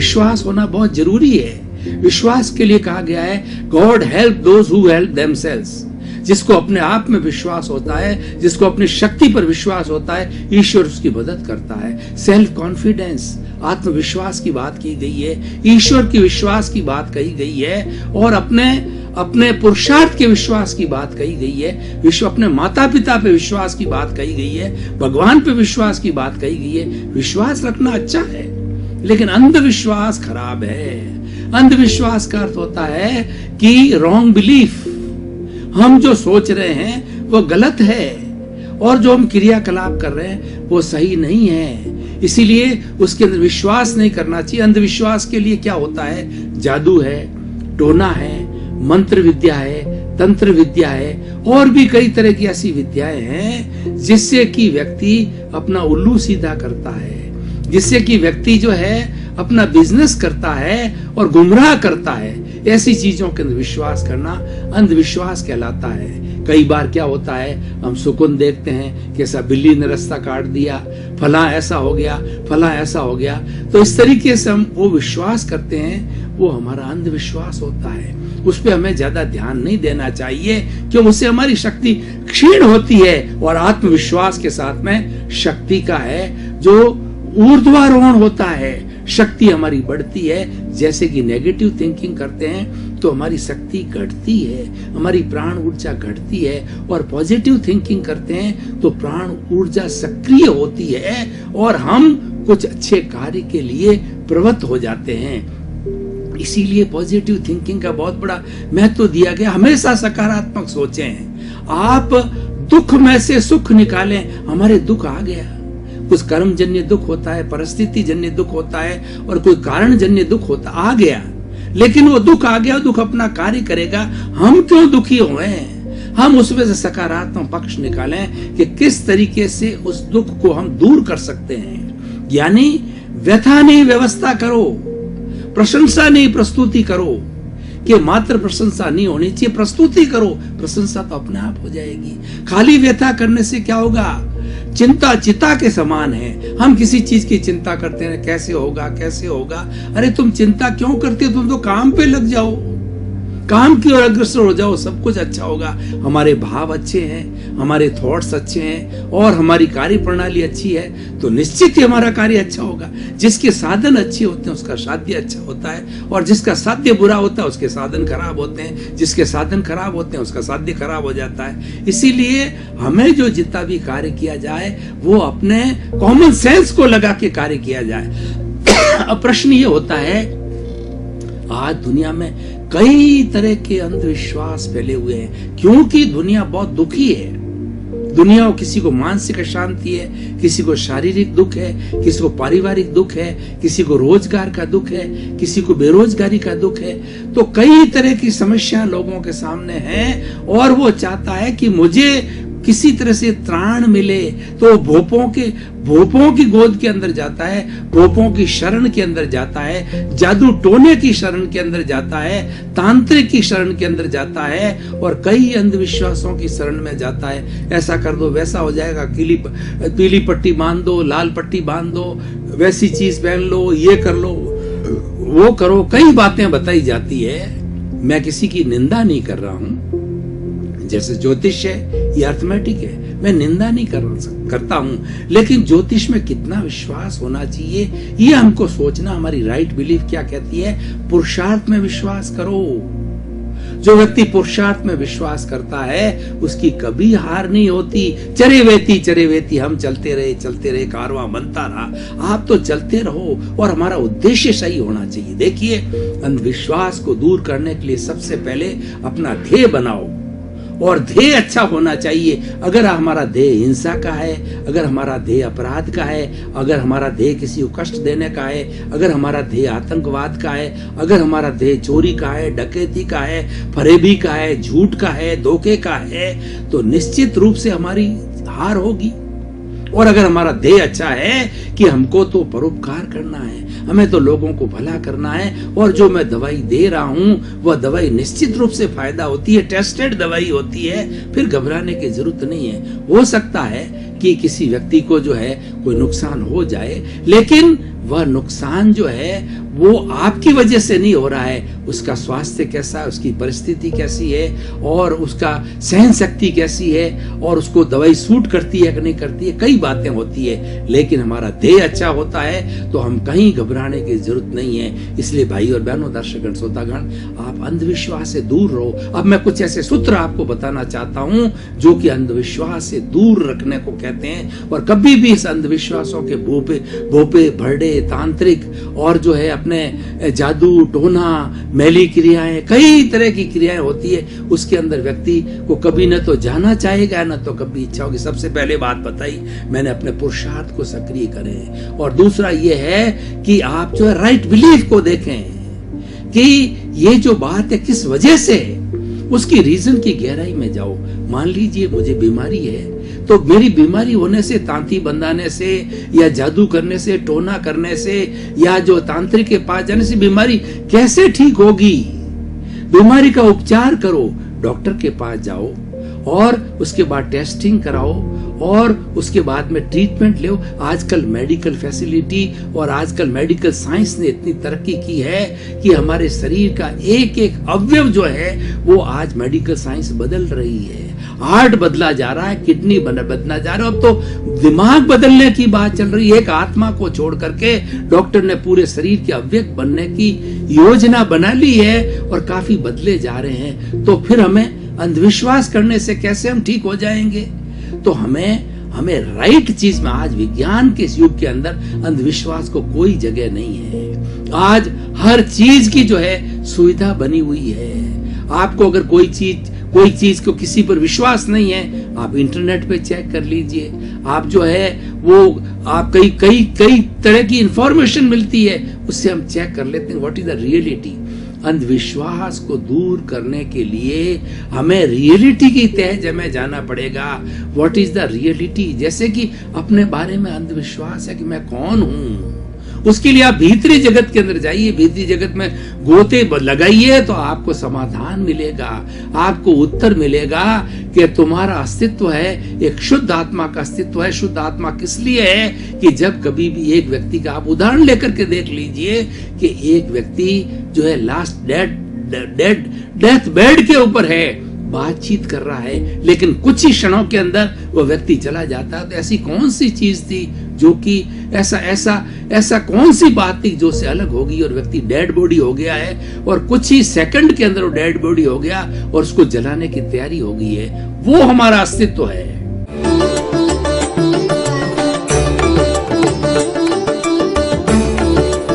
विश्वास होना बहुत जरूरी है। विश्वास के लिए कहा गया है God help those who help themselves. जिसको अपने आप में विश्वास होता है, जिसको अपनी शक्ति पर विश्वास होता है, ईश्वर उसकी मदद करता है। सेल्फ कॉन्फिडेंस, आत्मविश्वास की बात की गई है, ईश्वर की विश्वास की बात कही गई है, और अपने पुरुषार्थ के विश्वास की बात कही गई है। विश्व अपने माता पिता पे विश्वास की बात कही गई है, भगवान पे विश्वास की बात कही गई है। विश्वास रखना अच्छा है, लेकिन अंधविश्वास खराब है। अंधविश्वास का अर्थ होता है कि रॉन्ग बिलीफ, हम जो सोच रहे हैं वो गलत है, और जो हम क्रियाकलाप कर रहे हैं वो सही नहीं है, इसीलिए उसके अंदर विश्वास नहीं करना चाहिए। अंधविश्वास के लिए क्या होता है, जादू है, टोना है, मंत्र विद्या है, तंत्र विद्या है, और भी कई तरह की ऐसी विद्याएं हैं जिससे कि व्यक्ति अपना उल्लू सीधा करता है, जिससे कि व्यक्ति जो है अपना बिजनेस करता है और गुमराह करता है। ऐसी चीजों के अंदर विश्वास करना अंधविश्वास कहलाता है। कई बार क्या होता है, हम सुकून देखते हैं कि ऐसा बिल्ली ने रास्ता काट दिया, फला ऐसा हो गया, फला ऐसा हो गया, तो इस तरीके से हम वो विश्वास करते हैं, वो हमारा अंधविश्वास होता है। उस पर हमें ज्यादा ध्यान नहीं देना चाहिए, क्योंकि उससे हमारी शक्ति क्षीण होती है, और आत्मविश्वास के साथ में शक्ति का है जो ऊर्ध्वारोहण होता है, शक्ति हमारी बढ़ती है। जैसे कि नेगेटिव थिंकिंग करते हैं तो हमारी शक्ति घटती है, हमारी प्राण ऊर्जा घटती है, और पॉजिटिव थिंकिंग करते हैं तो प्राण ऊर्जा सक्रिय होती है, और हम कुछ अच्छे कार्य के लिए प्रवृत्त हो जाते हैं। इसीलिए पॉजिटिव थिंकिंग का बहुत बड़ा महत्व दिया गया। हमेशा सकारात्मक सोचें। आप दुख में से सुख निकालें। हमारे दुख आ गया, कुछ कर्म जन्य दुख होता है, परिस्थिति जन्य दुख होता है, और कोई कारण जन्य दुख होता आ गया, लेकिन वो दुख आ गया, दुख अपना कार्य करेगा। हम क्यों दुखी हुए हैं? हम उसमें से सकारात्मक पक्ष निकालें कि किस तरीके से उस दुख को हम दूर कर सकते हैं। यानी व्यथा नहीं व्यवस्था करो, प्रशंसा नहीं प्रस्तुति करो, कि मात्र प्रशंसा नहीं होनी चाहिए, प्रस्तुति करो, प्रशंसा तो अपने आप हो जाएगी। खाली व्यथा करने से क्या होगा? चिंता चिता के समान है। हम किसी चीज की चिंता करते हैं, कैसे होगा कैसे होगा। अरे तुम चिंता क्यों करते हो? तुम तो काम पे लग जाओ, काम की ओर अग्रसर हो जाओ, सब कुछ अच्छा होगा। हमारे भाव अच्छे हैं, हमारे थॉट्स अच्छे हैं, और हमारी कार्य प्रणाली अच्छी है, तो निश्चित ही हमारा कार्य अच्छा होगा। जिसके साधन अच्छे होते हैं उसका साध्य अच्छा होता है, और जिसका साध्य बुरा होता है उसके साधन खराब होते हैं। जिसके साधन खराब होते हैं उसका साध्य खराब हो जाता है। इसीलिए हमें जो जितना भी कार्य किया जाए वो अपने कॉमन सेंस को लगा के कार्य किया जाए। अब प्रश्न ये होता है, आज दुनिया में कई तरह के अंधविश्वास फैले हुए हैं, क्योंकि दुनिया बहुत दुखी है। दुनिया को, किसी को मानसिक अशांति है, किसी को शारीरिक दुख है, किसी को पारिवारिक दुख है, किसी को रोजगार का दुख है, किसी को बेरोजगारी का दुख है। तो कई तरह की समस्या लोगों के सामने हैं, और वो चाहता है कि मुझे किसी तरह से त्राण मिले, तो भोपों की गोद के अंदर जाता है, भोपों की शरण के अंदर जाता है, जादू टोने की शरण के अंदर जाता है, तांत्रिक की शरण के अंदर जाता है, और कई अंधविश्वासों की शरण में जाता है। ऐसा कर दो, वैसा हो जाएगा, पीली पट्टी बांध दो, लाल पट्टी बांध दो, वैसी चीज पहन लो, ये कर लो, वो करो, कई बातें बताई जाती है। मैं किसी की निंदा नहीं कर रहा हूं। जैसे ज्योतिष है, ये अर्थमेटिक है, मैं निंदा नहीं करता हूं, लेकिन ज्योतिष में कितना विश्वास होना चाहिए ये हमको सोचना। हमारी राइट बिलीफ क्या कहती है? पुरुषार्थ में विश्वास करो। जो व्यक्ति पुरुषार्थ में विश्वास करता है उसकी कभी हार नहीं होती। चरे वेती हम चलते रहे, कारवां बनता रहा। आप तो चलते रहो, और हमारा उद्देश्य सही होना चाहिए। देखिए, अंधविश्वास को दूर करने के लिए सबसे पहले अपना ध्येय बनाओ, और ध्येय अच्छा होना चाहिए। अगर हमारा ध्येय हिंसा का है, अगर हमारा ध्येय अपराध का है, अगर हमारा ध्येय किसी को कष्ट देने का है, अगर हमारा ध्येय आतंकवाद का है, अगर हमारा ध्येय चोरी का है, डकैती का है, फरेबी का है, झूठ का है, धोखे का है, तो निश्चित रूप से हमारी हार होगी। और अगर हमारा ध्येय अच्छा है कि हमको तो परोपकार करना है, हमें तो लोगों को भला करना है, और जो मैं दवाई दे रहा हूं वह दवाई निश्चित रूप से फायदा होती है, टेस्टेड दवाई होती है, फिर घबराने की जरूरत नहीं है। हो सकता है कि किसी व्यक्ति को जो है कोई नुकसान हो जाए, लेकिन वह नुकसान जो है वो आपकी वजह से नहीं हो रहा है, उसका स्वास्थ्य कैसा है, उसकी परिस्थिति कैसी है, और उसका सहन शक्ति कैसी है, और उसको दवाई सूट करती है कि नहीं करती है, कई बातें होती है। लेकिन हमारा देह अच्छा होता है तो हम कहीं घबराने की जरूरत नहीं है। इसलिए भाई और बहनों, दर्शकगण, श्रोतागण, आप अंधविश्वास से दूर रहो। अब मैं कुछ ऐसे सूत्र आपको बताना चाहता हूं जो कि अंधविश्वास से दूर रखने को कहते हैं। और कभी भी इस अंधविश्वासों के भोपे भरडे, तांत्रिक और जो है अपने जादू टोना, मैली क्रियाएं, कई तरह की क्रियाएं होती है, उसके अंदर व्यक्ति को कभी न तो जाना चाहेगा, न तो कभी इच्छा होगी। सबसे पहले बात बताई मैंने, अपने पुरुषार्थ को सक्रिय करें। और दूसरा ये है कि आप जो है राइट बिलीफ को देखें कि ये जो बात है किस वजह से, उसकी रीजन की गहराई में जाओ। मान लीजिए मुझे बीमारी है, तो मेरी बीमारी होने से, तांती बंधाने से या जादू करने से, टोना करने से या जो तांत्रिक के पास जाने से बीमारी कैसे ठीक होगी? बीमारी का उपचार करो, डॉक्टर के पास जाओ और उसके बाद टेस्टिंग कराओ और उसके बाद में ट्रीटमेंट लो। आजकल मेडिकल फैसिलिटी और आजकल मेडिकल साइंस ने इतनी तरक्की की है कि हमारे शरीर का एक एक अवयव जो है वो आज मेडिकल साइंस बदल रही है। हार्ट बदला जा रहा है, किडनी बदलना जा रहा है, अब तो दिमाग बदलने की बात चल रही है। एक आत्मा को छोड़ करके डॉक्टर ने पूरे शरीर के अवयव बनने की योजना बना ली है और काफी बदले जा रहे हैं। तो फिर हमें अंधविश्वास करने से कैसे हम ठीक हो जाएंगे? तो हमें राइट चीज में, आज विज्ञान के इस युग के अंदर अंधविश्वास को कोई जगह नहीं है। आज हर चीज की जो है सुविधा बनी हुई है। आपको अगर कोई चीज को किसी पर विश्वास नहीं है, आप इंटरनेट पे चेक कर लीजिए। आप जो है वो आप कई तरह की इंफॉर्मेशन मिलती है, उससे हम चेक कर लेते हैं व्हाट इज द रियलिटी। अंधविश्वास को दूर करने के लिए हमें रियलिटी की तह में जाना पड़ेगा। What is the reality? जैसे कि अपने बारे में अंधविश्वास है कि मैं कौन हूं, उसके लिए आप भीतरी जगत के अंदर जाइए, भीतरी जगत में गोते लगाइए तो आपको समाधान मिलेगा, आपको उत्तर मिलेगा कि तुम्हारा अस्तित्व है, एक शुद्ध आत्मा का अस्तित्व है। शुद्ध आत्मा किस लिए है कि जब कभी भी एक व्यक्ति का आप उदाहरण लेकर के देख लीजिए कि एक व्यक्ति जो है लास्ट डेथ बेड के ऊपर है, बातचीत कर रहा है, लेकिन कुछ ही क्षणों के अंदर वो व्यक्ति चला जाता है। तो ऐसी कौन सी चीज थी जो कि ऐसा कौन सी बात थी जो से अलग होगी और व्यक्ति डेड बॉडी हो गया है और कुछ ही सेकंड के अंदर वो डेड बॉडी हो गया और उसको जलाने की तैयारी हो गई है। वो हमारा अस्तित्व है।